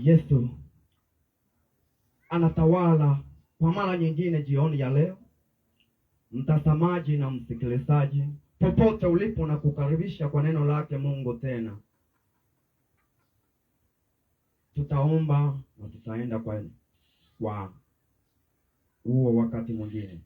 Yesu anatawala kwa mara nyingine jioni ya leo. Mtazamaji na msikilizaji, popote ulipo, na kukaribisha kwa neno lake Mungu tena. Tutaomba na tutaenda kwa huo wakati mwingine.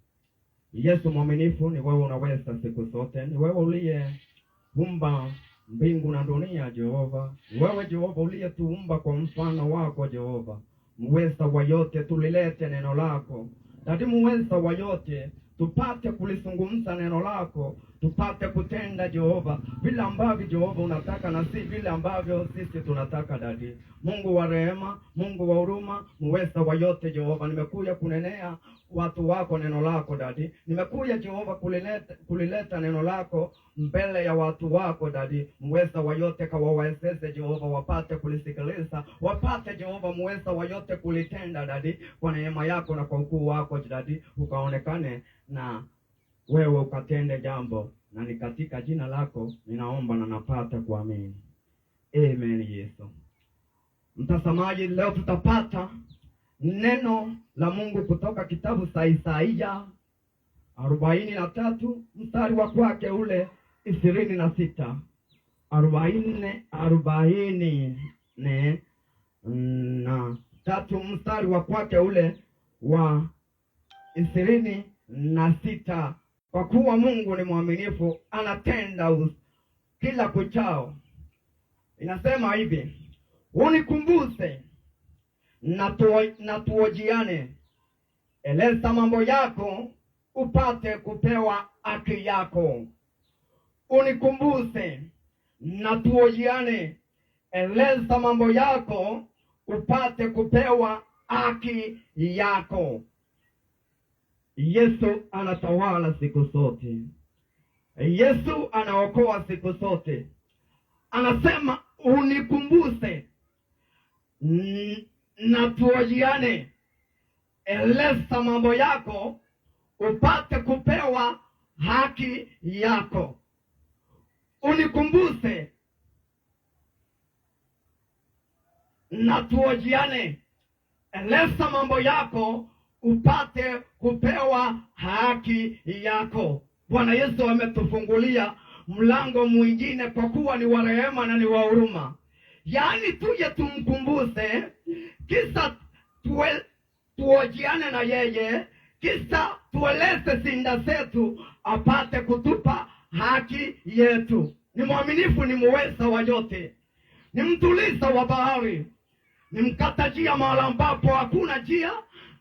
Yesu mwaminifu, ni wewe unaweza siku zote. Ni wewe uliyeumba mbingu na dunia Jehova. Ni wewe Jehova uliyetuumba kwa mfano wako Jehova. Muweza wa yote, tulilete neno lako. Dadi muweza wa yote, tupate kulizungumza neno lako, tupate kutenda Jehova vile ambavyo Jehova unataka, na si vile ambavyo sisi tunataka. Dadi Mungu wa rehema, Mungu wa huruma, muweza wa yote Jehova, nimekuja kunenea watu wako neno lako. Dadi nimekuja Jehova kulileta neno lako mbele ya watu wako. Dadi muweza wa yote, kawawezeshe Jehova wapate kulisikiliza, wapate Jehova muweza wa yote kulitenda. Dadi kwa neema yako na kwa ukuu wako Dadi ukaonekane na wewe ukatende jambo, na ni katika jina lako ninaomba na napata kuamini. Amen. Yesu. Mtazamaji, leo tutapata neno la Mungu kutoka kitabu cha Isaia 43 mstari wa kwake ule 26. 43 mstari wa kwake ule wa 26. Kwa kuwa Mungu ni mwaminifu, anatenda kila kuchao. Inasema hivi: unikumbuse na tuojiane, eleza mambo yako upate kupewa haki yako. Unikumbuse na tuojiane, eleza mambo yako upate kupewa haki yako. Yesu anatawala siku zote. Yesu anaokoa siku zote. Anasema unikumbuse na tuojiane, eleza mambo yako upate kupewa haki yako. Unikumbuse na tuojiane, eleza mambo yako upate kupewa haki yako. Bwana Yesu ametufungulia mlango mwingine, kwa kuwa ni wa rehema na ni wa huruma. Yaani tuje tumkumbuse, kisa tuojiane na yeye, kisa tueleze sinda zetu apate kutupa haki yetu. Ni mwaminifu, ni muweza wa yote, ni mtuliza wa bahari, ni mkata njia mahali ambapo hakuna njia,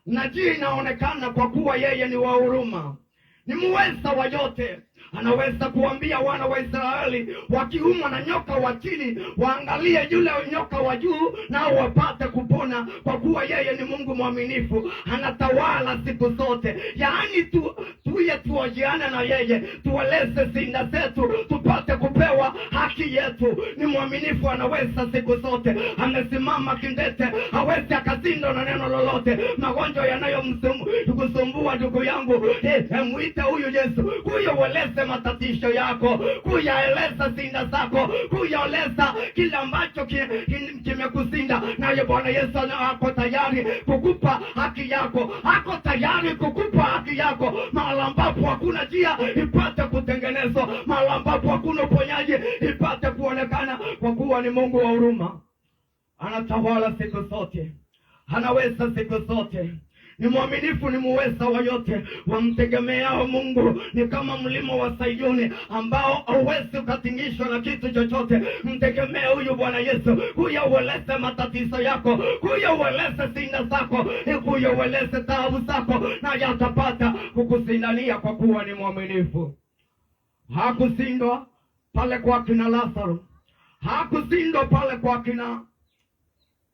na njia inaonekana, kwa kuwa yeye ni wa huruma. Ni muweza wa yote. Anaweza kuambia wana wa Israeli wakiumwa na nyoka wa chini waangalie yule nyoka wa juu, nao wapate kupona, kwa kuwa yeye ni Mungu mwaminifu, anatawala siku zote. Yaani tuye tuojiane na yeye, tueleze sinda zetu tupate kupewa haki yetu. Ni mwaminifu, anaweza siku zote. Amesimama kindete, hawezi akazindo na neno lolote. Magonjwa yanayomsumbua ndugu yangu, muite huyu Yesu, huyo ueleze matatisho yako, kuyaeleza sinda zako, kuyaeleza kila ambacho kimekusinda, naye Bwana Yesu ako tayari kukupa haki yako. Ako tayari kukupa haki yako. Mahali ambapo hakuna njia ipate kutengenezwa, mahali ambapo hakuna uponyaji ipate kuonekana, kwa kuwa ni Mungu wa huruma. Anatawala siku zote, anaweza siku zote. Ni mwaminifu, ni muweza wa yote. Wamtegemeao Mungu ni kama mlima wa Sayuni ambao hauwezi ukatingishwa na kitu chochote. Mtegemee huyu Bwana Yesu, huyo ueleze matatizo yako, huyo ueleze sinda zako, huyo ueleze taabu zako, na yatapata kukusindania, kwa kuwa ni mwaminifu. Hakusindwa pale kwa kina Lazaro, hakusindwa pale kwa kina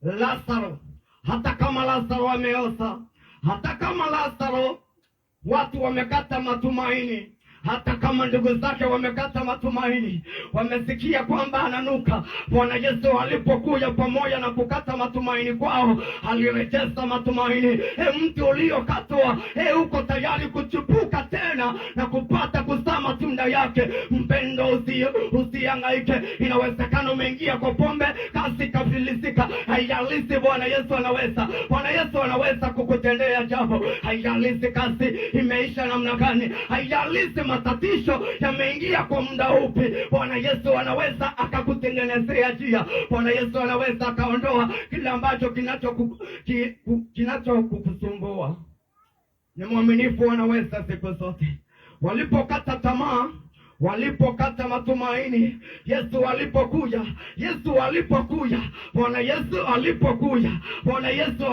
Lazaro. Hata kama Lazaro ameosa, hata kama Lazaro watu wamekata matumaini, hata kama ndugu zake wamekata matumaini, wamesikia kwamba ananuka. Bwana Yesu alipokuja, pamoja na kukata matumaini kwao, alirejesha matumaini. Mtu uliokatwa, uko tayari kuchipuka tena na kupata kuzaa matunda yake. Mpendo, usihangaike. Inawezekana umeingia kwa pombe, kasi kafilisika. Haijalishi, Bwana Yesu anaweza. Bwana Yesu anaweza kukutendea jambo. Haijalishi kasi imeisha namna gani, haijalishi matatizo yameingia kwa muda upi, Bwana Yesu anaweza akakutengenezea njia. Bwana Yesu anaweza akaondoa kile ambacho kinachokusumbua. Ni mwaminifu, anaweza siku zote. Walipokata tamaa, walipokata matumaini, Yesu alipokuja, Bwana Yesu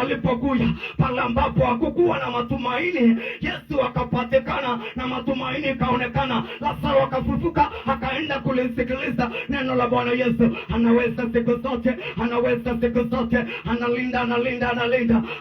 alipokuja, pale ambapo hakukuwa na matumaini, Yesu akapatikana na matumaini kaonekana. Lazaro akafufuka, akaenda kulisikiliza neno la Bwana Yesu. Anaweza siku zote,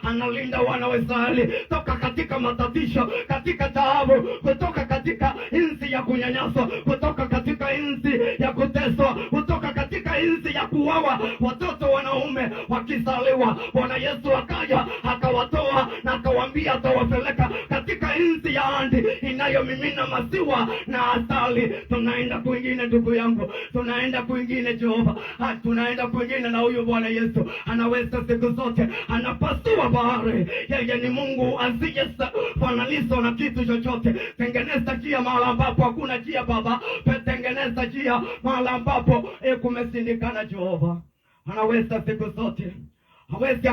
analinda wana wa Israeli toka katika matatizo, katika taabu, kutoka katika inzi ya kunyanyaswa, kutoka katika inzi ya kuteswa, kutoka katika inzi ya kuwawa watoto wanaume wakizaliwa. Bwana Yesu akaja akawatoa na akawaambia atawapeleka katika inzi ya andi inayomimina maziwa na asali. Tunaenda kwingine ndugu yangu, tunaenda kwingine Jehova, tunaenda kwingine. Na huyu Bwana Yesu anaweza siku zote, anapasua bahari. Yeye ni Mungu asiyefananishwa na kitu chochote. Tengeneza njia mahali ambapo hakuna njia, Baba. Tengeneza njia mahali ambapo kumesindikana, Jehova. Anaweza siku zote. Hawezi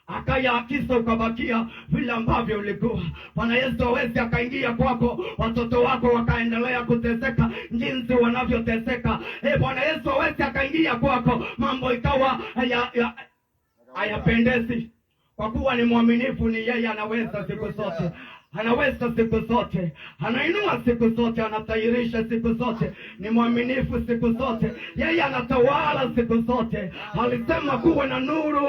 akayakisa ukabakia vile ambavyo ulikuwa. Bwana Yesu hawezi akaingia kwako, watoto wako wakaendelea kuteseka jinsi wanavyoteseka. Bwana Yesu hawezi akaingia kwako, mambo ikawa hayapendezi. Kwa kuwa ni mwaminifu, ni yeye. Anaweza siku zote, anaweza siku zote, anainua siku zote, anatairisha siku zote, ni mwaminifu siku zote. Yeye anatawala siku zote. Alisema kuwe na nuru,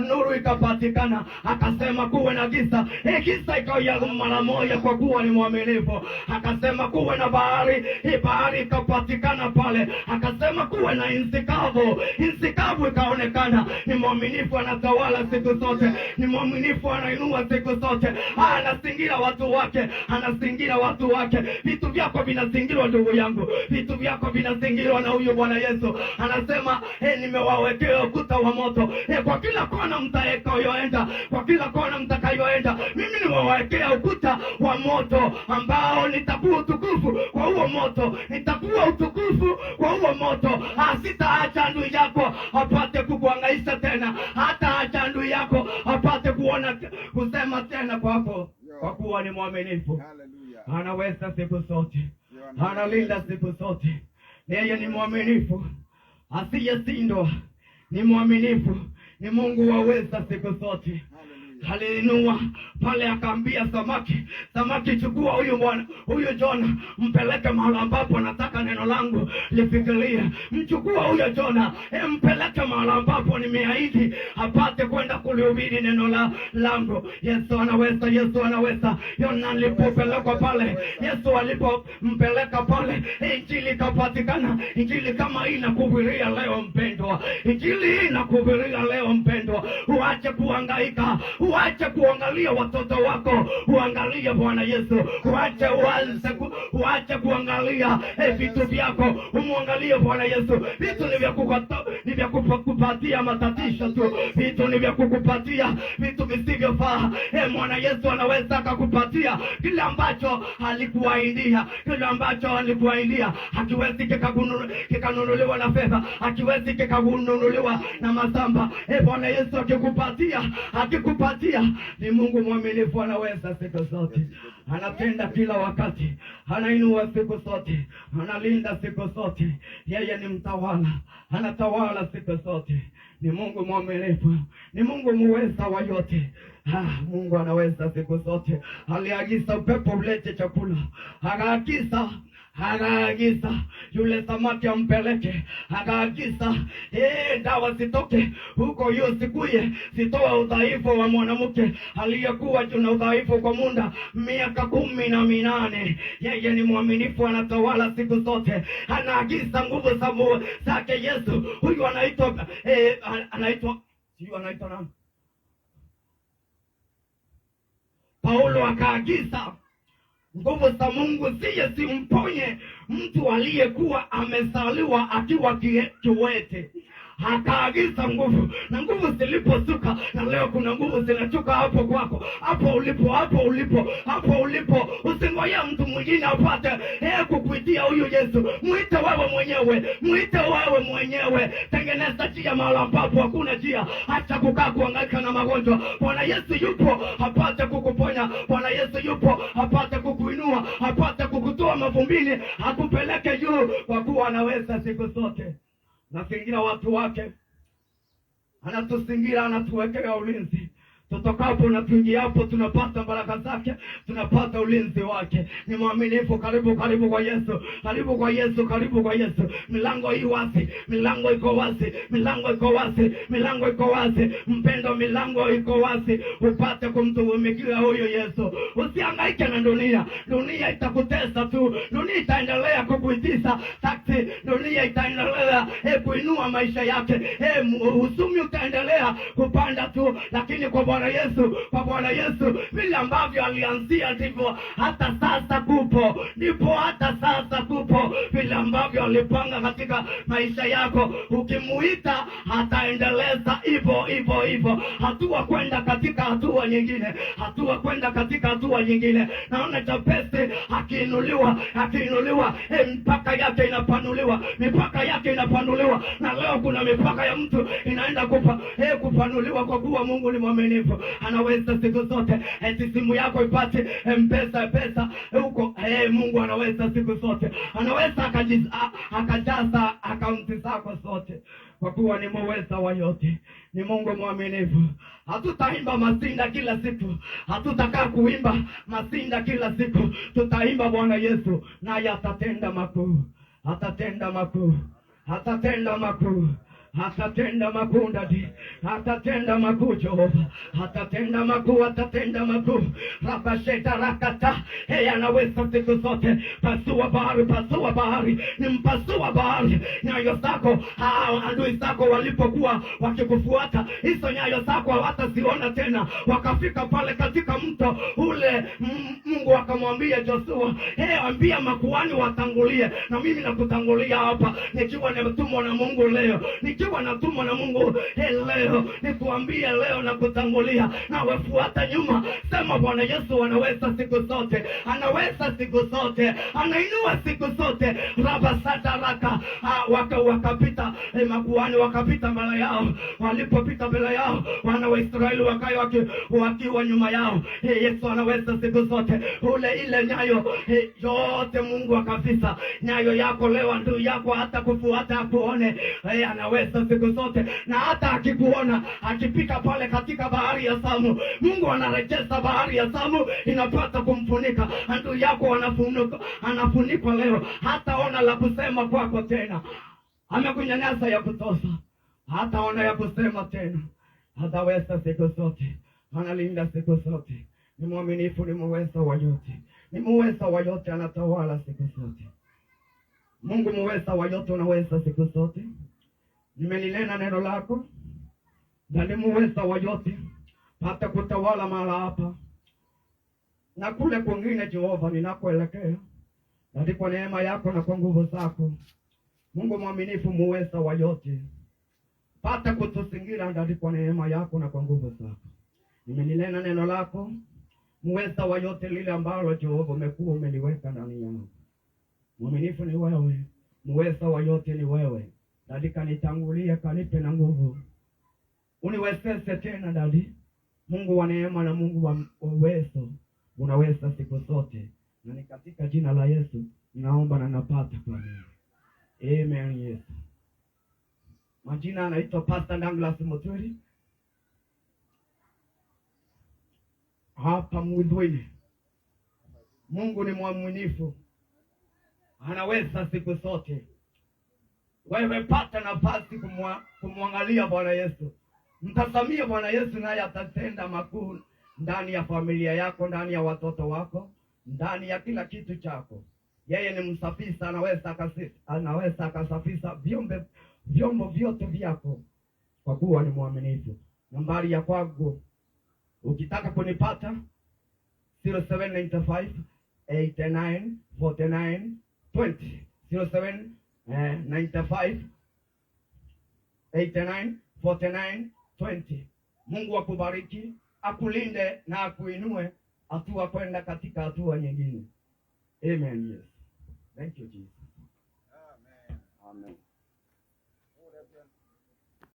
nuru ikapatikana. Akasema kuwe na giza, giza ikawa mara moja, kwa kuwa ni mwaminifu. Akasema kuwe na bahari, bahari ikapatikana pale. Akasema kuwe na inzi kavu, inzi kavu ikaonekana. Ni mwaminifu, anatawala siku zote, ni mwaminifu, anainua siku zote. Anazingira watu wake, anazingira watu wake. Vitu vyako vinazingirwa ndugu yangu, vitu vyako vinazingirwa na huyu Bwana Yesu. Anasema nimewawekea ukuta wa moto, kwa kila kona mtakayoenda, kwa kila kona mtakayoenda, mimi nimewawekea ukuta wa moto ambao nitakuwa utukufu kwa huo moto, nitakuwa utukufu kwa huo moto. Sitaacha adui yako apate kukuhangaisha tena, hata acha adui yako apate kuona kusema tena kwako, kwa kuwa ni mwaminifu. Anaweza siku zote, analinda siku zote. Yeye ni mwaminifu asiyeshindwa, ni mwaminifu, ni Mungu waweza siku zote. Aliinua pale akaambia samaki, chukua huyu Jona, mpeleke mahali ambapo nataka neno langu lifikirie. Mchukua huyo Jona, mpeleke mahali ambapo nimeahidi apate kwenda kulihubiri neno langu. Yesu anaweza, Yesu anaweza. Yona alipopelekwa pale, Yesu alipompeleka pale, injili ikapatikana. Injili kama hii nakuhubiria leo mpendwa, injili hii nakuhubiria leo mpendwa. Uache kuhangaika, uache kuangalia watoto wako, uangalie Bwana Yesu. Uache kuangalia vitu vyako, umwangalie Bwana Yesu. Vitu ni vya kukupatia matatizo tu, vitu ni vya kukupatia vitu visivyofaa. Bwana Yesu anaweza akakupatia kile ambacho alikuahidia, kile ambacho alikuahidia. Hakiwezi kikanunuliwa na fedha, hakiwezi kikanunuliwa na masamba. Bwana Yesu akikupatia, ni Mungu mwaminifu, anaweza siku zote. Anatenda kila wakati, anainua siku zote, analinda siku zote. Yeye ni mtawala, anatawala siku zote. Ni Mungu mwaminifu, ni Mungu muweza wa yote. Mungu anaweza siku zote. Aliagiza upepo ulete chakula, akaagiza akaagiza yule samaki ampeleke, akaagiza dawa zitoke huko, hiyo sikuye zitoa udhaifu wa mwanamke aliyekuwa na udhaifu kwa muda miaka 18. Yeye ni mwaminifu, anatawala siku zote, anaagiza nguvu zake Yesu. Huyu anaitwa nani? Paulo akaagiza nguvu za Mungu zije zimponye mtu aliyekuwa amezaliwa akiwa kiwete. Akaagiza nguvu, na nguvu ziliposuka, na leo kuna nguvu zinatoka hapo kwako, hapo ulipo. Usingoje mtu mwingine apate kukuitia huyu Yesu. Muite wewe mwenyewe. Tengeneza njia mahali ambapo hakuna njia. Acha kukaa kuhangaika na magonjwa. Bwana Yesu yupo apate kukuponya. Bwana Yesu yupo apate kukuinua, apate kukutoa mavumbini, akupeleke juu, kwa kuwa anaweza siku zote. Nasingira watu wake, anatusingira, anatuwekea ulinzi. Tutokapo na tuingiapo tunapata baraka zake, tunapata ulinzi wake. Ni mwaminifu. Karibu kwa Yesu, karibu kwa Yesu. Milango hii wazi, milango iko wazi. Mpendo, milango iko wazi, upate kumtumikia huyo Yesu. Usihangaike na dunia. Dunia itakutesa tu, dunia itaendelea kukuitisa taksi, dunia itaendelea kuinua maisha yake, usumi utaendelea kupanda tu, lakini kwa Bwana Yesu vile ambavyo alianzia ndivyo hata sasa kupo, vile ambavyo alipanga katika maisha yako. Ukimuita ataendeleza hivyo, hatua kwenda katika hatua nyingine, naona Jabesi akiinuliwa, mipaka yake inapanuliwa, na leo kuna mipaka ya mtu inaenda kupanuliwa, kwa kuwa Mungu ni mwaminifu. Anaweza siku zote. Simu yako ipate pesa huko, Mungu anaweza siku zote. Anaweza akajaza akaunti zako zote, kwa kuwa ni muweza wa yote. Ni Mungu mwaminifu. Hatutaimba masinda kila siku, hatutakaa kuimba masinda kila siku. Tutaimba Bwana Yesu naye atatenda makuu, atatenda makuu ndadi, atatenda makuu Jehova, atatenda makuu. Rabasheta rakata, anaweza siku zote. Pasua bahari, ni mpasua bahari. Nyayo zako, adui zako walipokuwa wakikufuata, hizo nyayo zako hawataziona tena. Wakafika pale katika mto ule, Mungu akamwambia Joshua, ambia makuhani watangulie, na mimi nakutangulia hapa, nikiwa nimetumwa na Mungu leo, leo nikuambie, leo na kutangulia, na wefuata nyuma. Sema Bwana Yesu anaweza siku zote, anainua siku zote. Rabasataraka, wakapita makuhani, wakapita mbele yao. Walipopita mbele yao, wana wa Israeli wakiwa nyuma yao. Yesu anaweza siku zote. Ile nyayo yote Mungu akafisa. Nyayo yako leo, ndugu yako hata kufuata akuone, anaweza siku zote. Na hata akikuona akipika pale katika bahari ya Shamu, Mungu anarejesha bahari ya Shamu, inapata kumfunika. Ndugu yako anafunikwa leo, hata ona la kusema kwako tena. Amekunyanyasa ya kutosha, hata ona ya kusema tena. Ataweza siku zote, analinda siku zote. Ni mwaminifu, ni muweza wa yote, anatawala siku zote. Mungu muweza wa yote, unaweza siku zote. Nimelinena neno lako, na ni muweza wa yote, hata kutawala mahala hapa na kule kwingine. Jehova, ninakoelekea, na kwa neema yako na kwa nguvu zako, Mungu mwaminifu, muweza wa yote, pata kutusingira ndani kwa neema yako na kwa nguvu zako. Nimelinena neno lako, muweza wa yote, lile ambalo Jehova umekuwa umeliweka ndani yangu. Mwaminifu ni wewe, muweza wa yote ni wewe. Dadi, kanitangulia, kanipe na nguvu, uniwezeshe tena dadi. Mungu wa neema na Mungu wa uwezo, unaweza siku zote, na ni katika jina la Yesu ninaomba na napata kwa neema. Amen. Yesu. Majina anaitwa Pastor Douglas Muturi, hapa Mudhwini. Mungu ni mwaminifu, anaweza siku zote. Wewe pata nafasi kumwangalia Bwana Yesu, mtazamie Bwana Yesu, naye atatenda makuu ndani ya familia yako, ndani ya watoto wako, ndani ya kila kitu chako. Yeye ni msafisha, anaweza akasafisha vyombo vyote vyako, kwa kuwa ni mwaminifu. Nambari ya kwangu ukitaka kunipata 0795 89 49 20, 0795 89 49 20. Mungu akubariki, akulinde na akuinue hatua kwenda katika hatua nyingine. Amen. Yes. Thank you, Jesus. Amen. Amen.